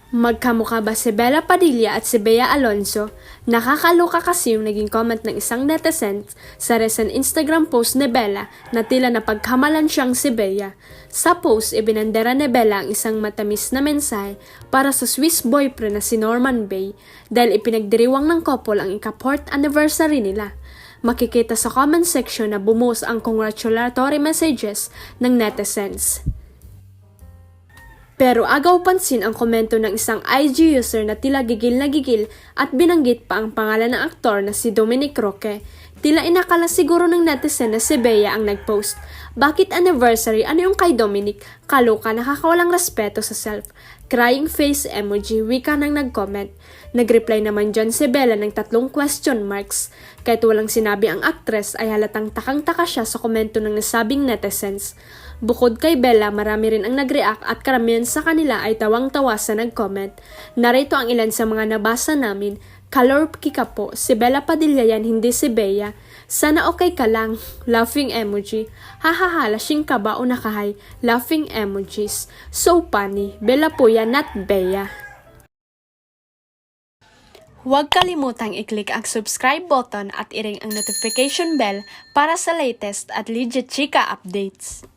Magkamukha ba si Bella Padilla at si Bea Alonzo? Nakakaloka kasi yung naging comment ng isang netizen sa recent Instagram post ni Bella na tila napagkamalan siyang si Bea. Sa post, ibinandera ni Bella ang isang matamis na mensahe para sa Swiss boyfriend na si Norman Bay dahil ipinagdiriwang ng couple ang ika-4th anniversary nila. Makikita sa comment section na bumuhos ang congratulatory messages ng netizens. Pero agaw pansin ang komento ng isang IG user na tila gigil na gigil at binanggit pa ang pangalan ng aktor na si Dominic Roque. Tila inakala siguro ng netizen na si Bea ang nagpost. Bakit anniversary? Ano yung kay Dominic? Kaloka, nakakawalang respeto sa self. Crying face emoji, wika nang nag-comment. Nag-reply naman dyan si Bella ng 3 question marks. Kahit walang sinabi ang actress ay halatang takang-taka siya sa komento ng nasabing netizens. Bukod kay Bella, marami rin ang nag-react at karamihan sa kanila ay tawang-tawa sa nag-comment. Narito ang ilan sa mga nabasa namin. Color kika po, si Bella Padilla yan, hindi si Bea. Sana okay ka lang, laughing emoji. Hahaha, lasing ka ba o nakahay, laughing emojis. So funny, Bella po yan, not Bea. Huwag kalimutang i-click ang subscribe button at i-ring ang notification bell para sa latest at legit chika updates.